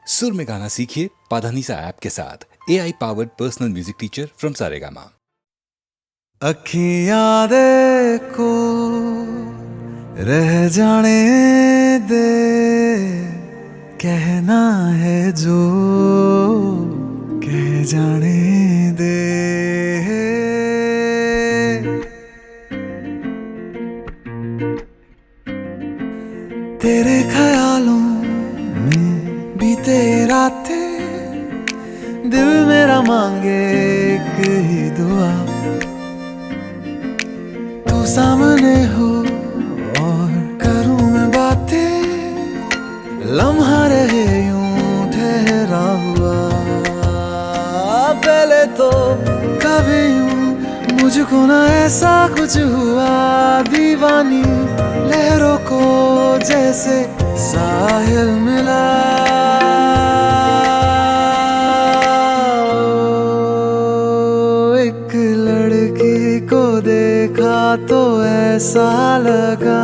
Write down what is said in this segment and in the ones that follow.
सुर में गाना सीखिए पाधानीसा ऐप के साथ। AI powered personal music teacher from Saregama. अखियां देखो रह जाने दे, कहना है जो कह जाने दे। तेरे ख्यालों में बीते रातें, दिल मेरा मांगे एक ही दुआ, तू सामने हो और करूं मैं बातें, लम्हा रहे यूं ठहरा हुआ। पहले तो कभी यूं मुझको ना ऐसा कुछ हुआ, दीवानी लहरों को जैसे साहिल मिला। एक लड़की को देखा तो ऐसा लगा,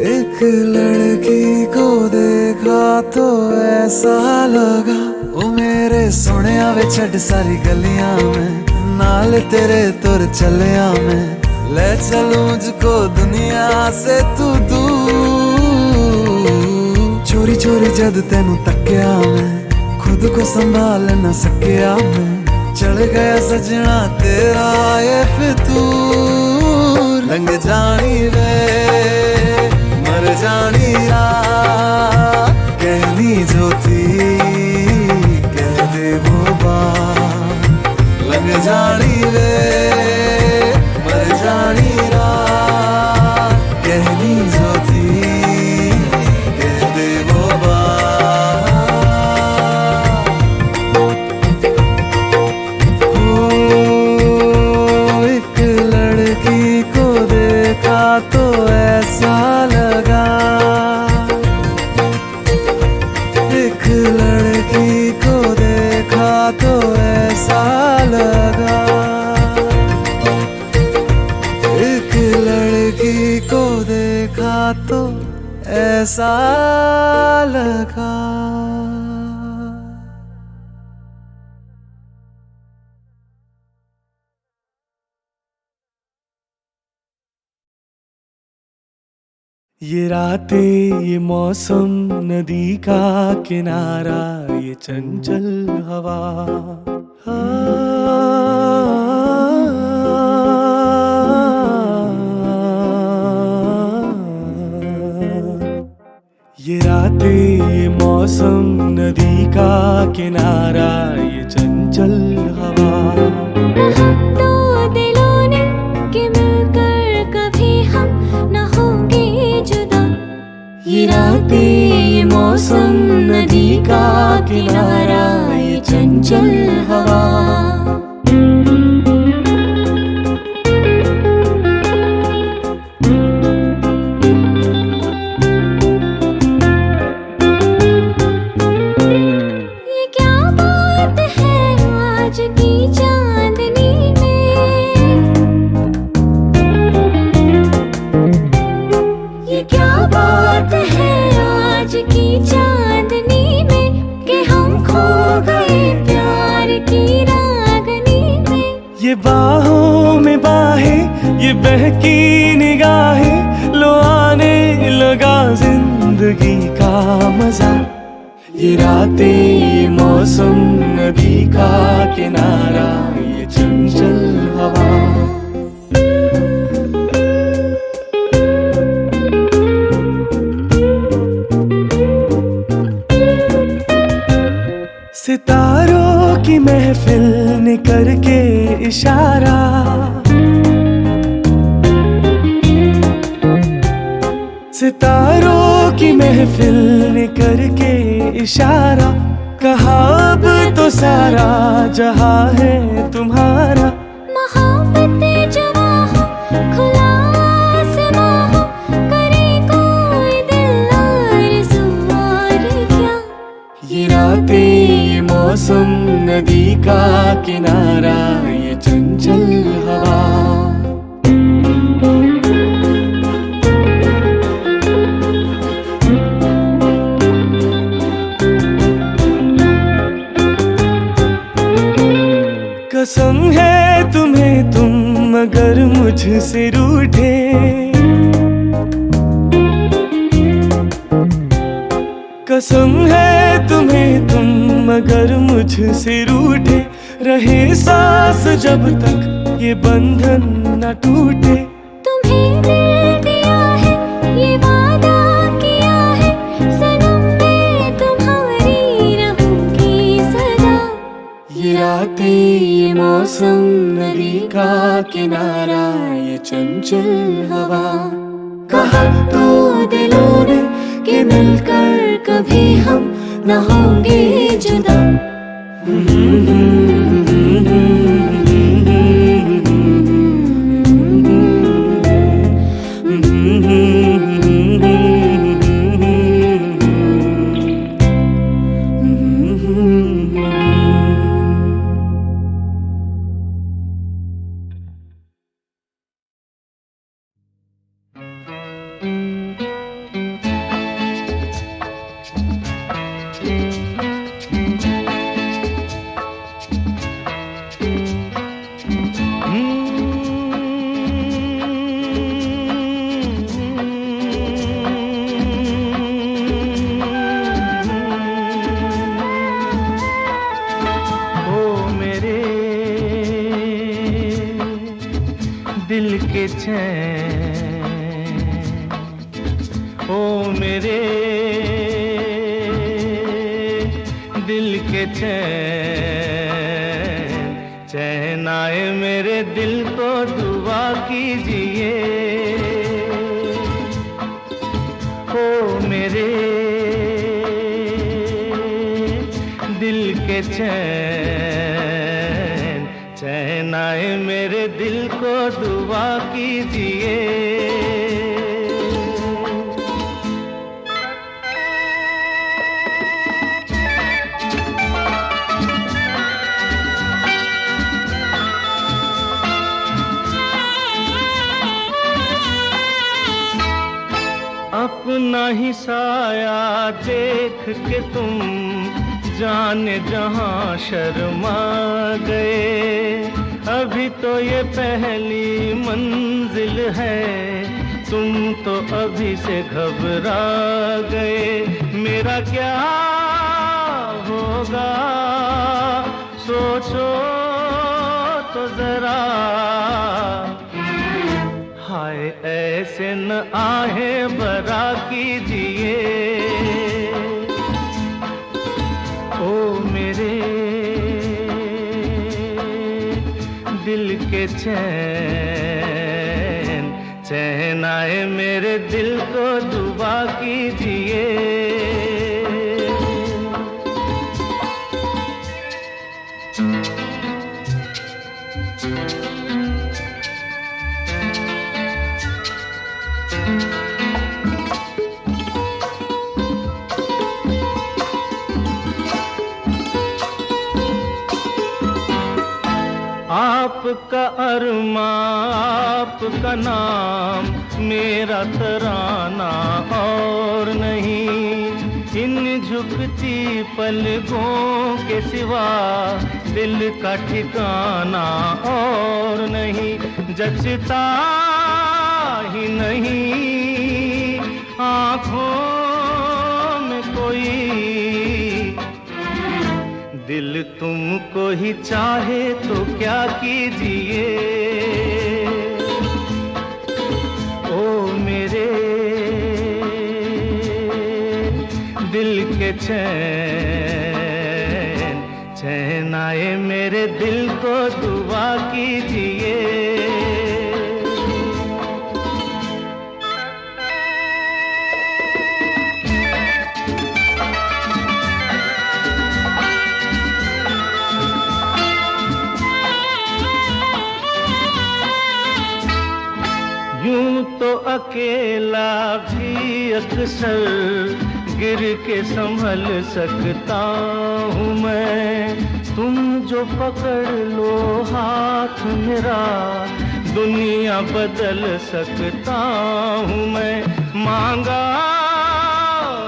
एक लड़की को देखा तो ऐसा लगा। ओ मेरे सोनिया वे छड़ सारी गलियां में, नाल तेरे तुर चलिया मैं, ले चलूं मुझको दुनिया से तू दूर। चोरी चोरी जद तेनू तक्या मैं, खुद को संभाल न सकिया मैं, चढ़ गया सजना तेरा ये फितूर। रंग जानी रे मर जानी रात, कहनी जो थी कह दे वो बात। लग जानी रे मर जानी रात, कहनी जो थी कह दे वो बात। एक लड़की को देखा तो ऐसा लगा, एक लड़की को देखा तो ऐसा लगा, एक लड़की को देखा तो ऐसा लगा। ये रातें, ये मौसम, नदी का किनारा, ये चंचल हवा, ये रातें, ये मौसम, नदी का किनारा, ये चंचल हवा। ये रातें, ये मौसम, नदी का किनारा, ये चंचल हवा। ये क्या बात है आज की चांदनी में, ये क्या बात है आज की चांदनी में, कि हम खो गए प्यार की रागनी में। ये बाहों में बाहें, ये बहकी निगाहें, लो आने लगा जिंदगी का मजा। ये रातें, ये मौसम, नदी का किनारा, ये चंचल हवा। सितारों की महफिल ने करके इशारा, सितारों की महफिल ने करके इशारा, कहा अब तो सारा जहां है तुम्हारा। मोहब्बतें जवां हो, खुला आसमां हो, करे कोई दिल आरज़ू और क्या। ये रातें, ये मौसम, नदी का किनारा, ये चंचल हवा। कसम है तुम्हें तुम अगर मुझसे रूठे, कसम है तुम्हें तुम अगर मुझसे रूठे, रहे सांस जब तक ये बंधन न टूटे। तुम्हें दिल दिया है ये वादा किया है, सनम मैं तुम्हारी रहूंगी सदा। ये रातें ये मौसम नदी का किनारा ये चंचल हवा, कहा तो दिलों ने कि मिलकर कभी हम न होंगे जुदा। दिल के चैन, ओ मेरे दिल के चैन, चैन आए मेरे दिल को दुआ कीजिए। ओ मेरे दिल के चैन, चैन आए मेरे दिल को दुआ कीजिए। अपना ही साया देख के तुम जाने जहां शर्मा गए, अभी तो ये पहली मंजिल है, तुम तो अभी से घबरा गए। मेरा क्या होगा सोचो तो जरा, हाय ऐसे न आहे बरा कीजिए। ओ मेरे दिल के चैन, चैन आए मेरे दिल को दुआ कीजिए। आपका अरमा आपका नाम मेरा तराना और नहीं, इन झुकती पलकों के सिवा दिल का ठिकाना और नहीं। जचता ही नहीं आँखों में कोई, दिल तुमको ही चाहे तो क्या कीजिए। ओ मेरे दिल के चैन, चैन आए मेरे दिल को दुआ कीजिए। यूं तो अकेला भी अक्सर गिर के संभल सकता हूँ मैं, तुम जो पकड़ लो हाथ मेरा दुनिया बदल सकता हूँ मैं। मांगा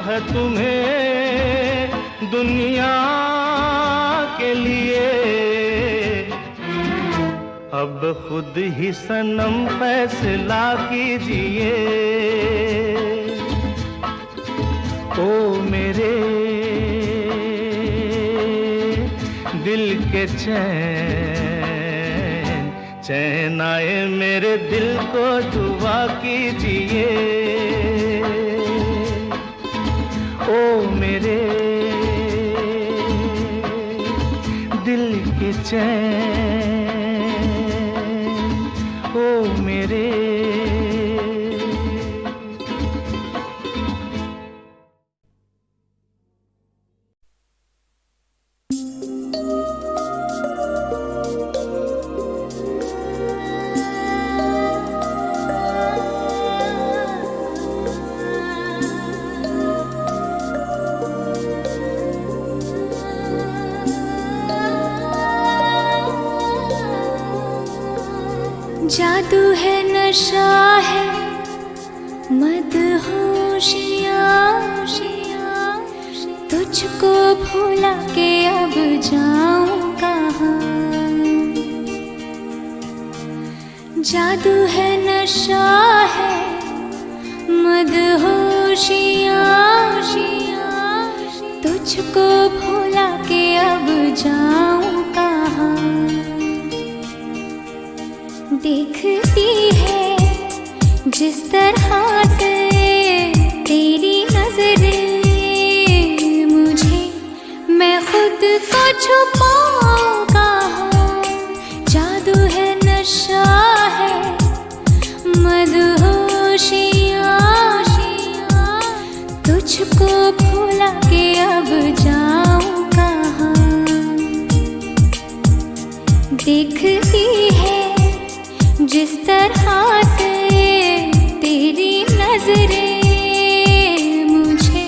है तुम्हें दुनिया के लिए, अब खुद ही सनम फैसला कीजिए। ओ मेरे दिल के चैन, चैन आए मेरे दिल को दुआ कीजिए। ओ मेरे दिल के चैन, ओ मेरे। जादू है नशा है मदहोशियाँ, तुझको भुला के अब जाऊं कहाँ। जादू है नशा है मदहोशियाँ, तुझको भुला के अब जाऊं कहाँ। देखती है जिस तरह से तेरी नजरें मुझे, मैं खुद को छुपाऊं कहाँ। जादू है नशा है मदहोशियाँ, तुझको भुला के अब जाऊं कहाँ। देखती है जिस तरह से तेरी नजरें मुझे,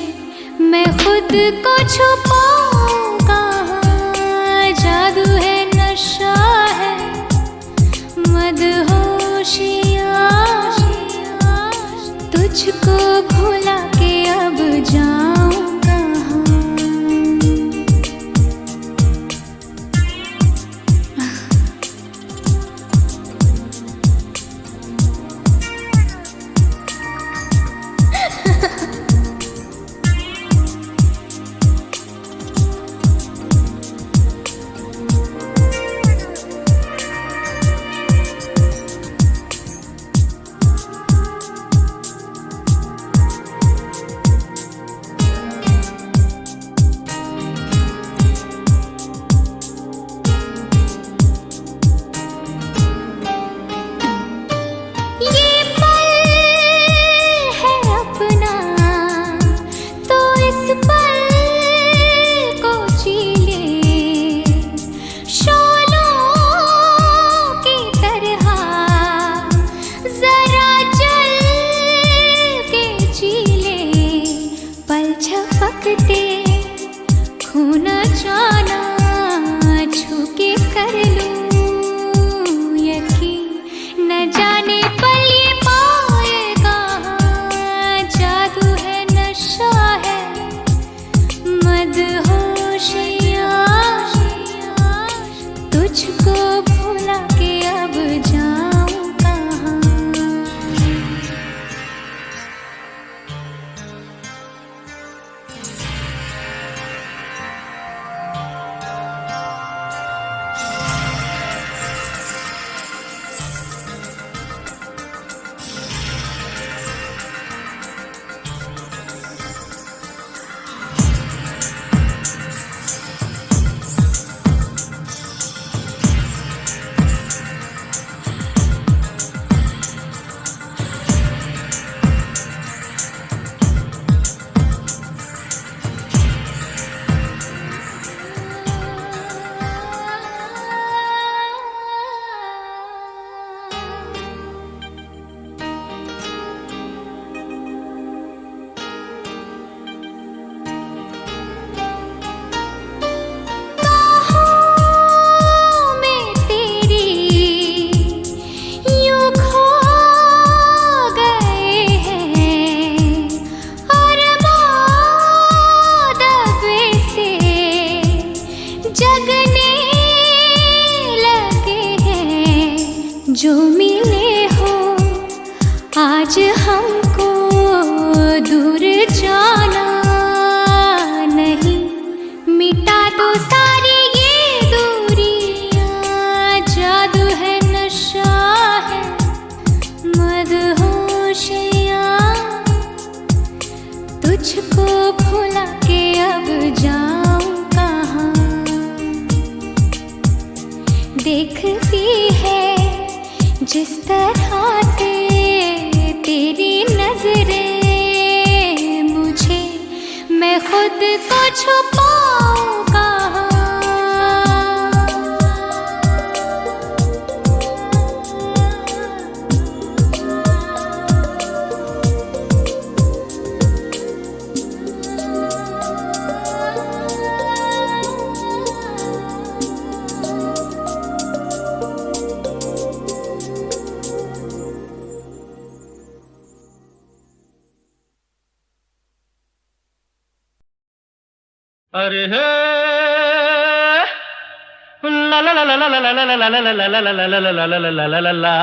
मैं खुद को छुपाऊं कहाँ। जादू है नशा है मदहोशियाँ, तुझको भुला के अब जाऊं कहाँ। भुला के अब जाऊं कहाँ। देखती है जिस तरह से तेरी नजरें मुझे, मैं खुद को छुपाऊं कहाँ। अरे हे ला ला ला ला ला ला ला ला ला ला ला ला ला ला ला ला ला ला ला।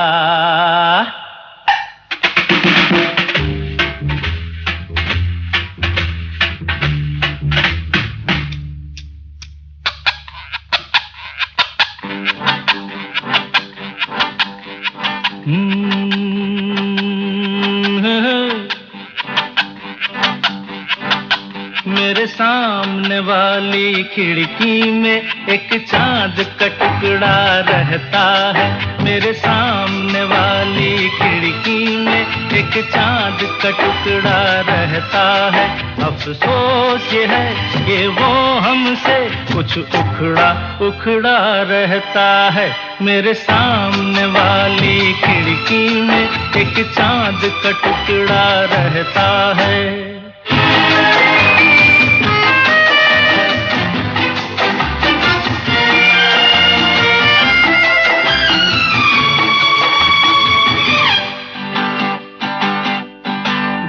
मेरे सामने वाली खिड़की में एक चांद का टुकड़ा रहता है। मेरे सामने वाली खिड़की में एक चांद का टुकड़ा रहता है। अफसोस ये है कि वो हमसे कुछ उखड़ा उखड़ा रहता है। मेरे सामने वाली खिड़की में एक चांद का टुकड़ा रहता है।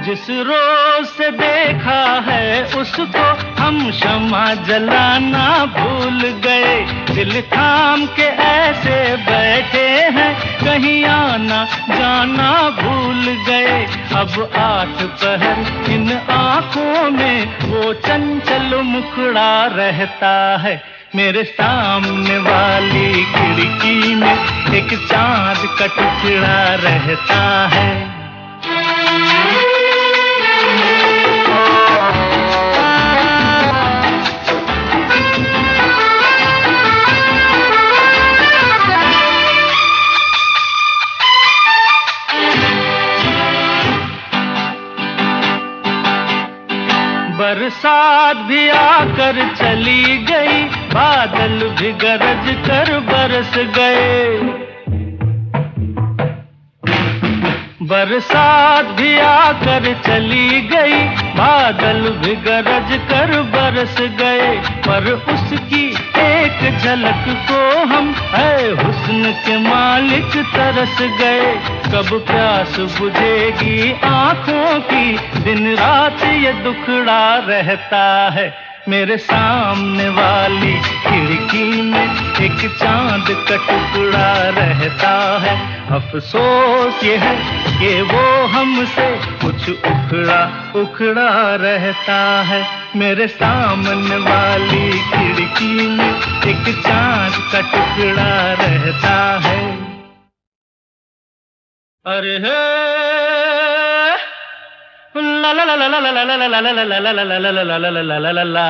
जिस रोज से देखा है उसको हम शम्मा जलाना भूल गए। दिल थाम के ऐसे बैठे हैं कहीं आना जाना भूल गए। अब 8 पहर इन आँखों में वो चंचल मुखड़ा रहता है। मेरे सामने वाली खिड़की में एक चांद का टुकड़ा रहता है। बरसात भी आकर चली गई, बादल भी गरज कर बरस गए। बरसात भी आकर चली गई, बादल भी गरज कर बरस गए। पर उसकी एक झलक को हम है हुस्न के मालिक तरस गए। कब प्यास बुझेगी आँखों की, दिन रात ये दुखड़ा रहता है। मेरे सामने वाली खिड़की में एक चांद का टुकड़ा रहता है। अफसोस ये है कि वो हमसे कुछ उखड़ा उखड़ा रहता है। मेरे सामने वाली खिड़की में एक चांद का टुकड़ा रहता है। अरे हे ला ला ला ला ला ला ला ला ला ला ला ला ला ला ला ला ला।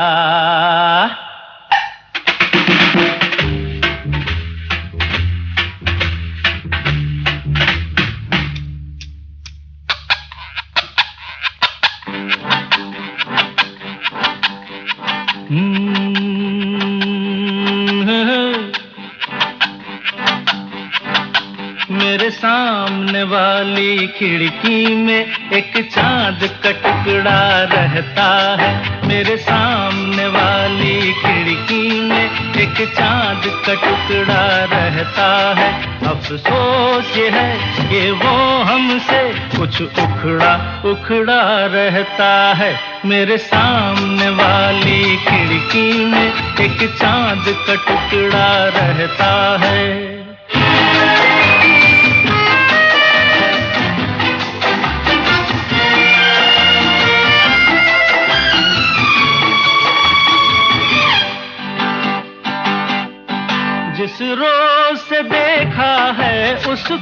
मेरे सामने वाली खिड़की में एक चांद का टुकड़ा रहता है। मेरे सामने वाली खिड़की में एक चांद का टुकड़ा रहता है। अफसोस ये है कि वो हमसे कुछ उखड़ा उखड़ा रहता है। मेरे सामने वाली खिड़की में एक चांद का टुकड़ा रहता है। जिस रोज से देखा है उसको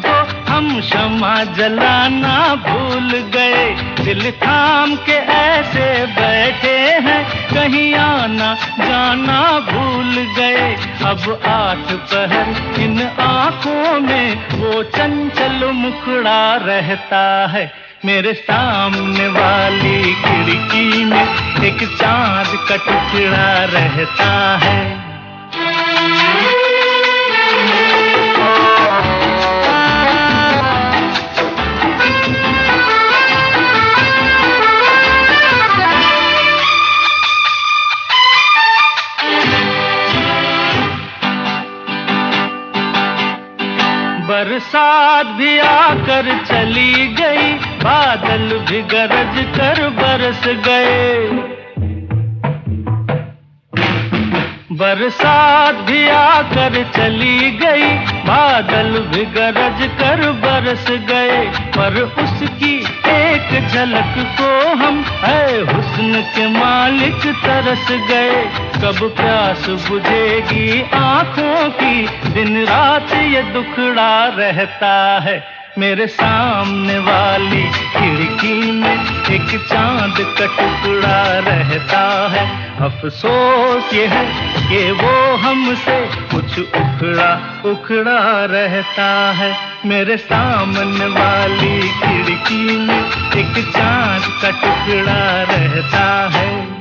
हम शम्मा जलाना भूल गए, दिल थाम के ऐसे बैठे हैं, कहीं आना जाना भूल गए। अब 8 पहर इन आंखों में वो चंचल मुखड़ा रहता है, मेरे सामने वाली खिड़की में एक चांद का टुकड़ा रहता है। बरसात भी आकर चली गई, बादल भी गरज कर बरस गए। बरसात भी आकर चली गई, बादल भी गरज कर बरस गए, पर उसकी एक झलक को हम है हुस्न के मालिक तरस गए। कब प्यास बुझेगी आंखों की, दिन रात ये दुखड़ा रहता है, मेरे सामने वाली खिड़की में एक चांद का टुकड़ा रहता है। अफसोस ये है कि वो हमसे कुछ उखड़ा उखड़ा रहता है, मेरे सामने वाली खिड़की में एक चांद का टुकड़ा रहता है।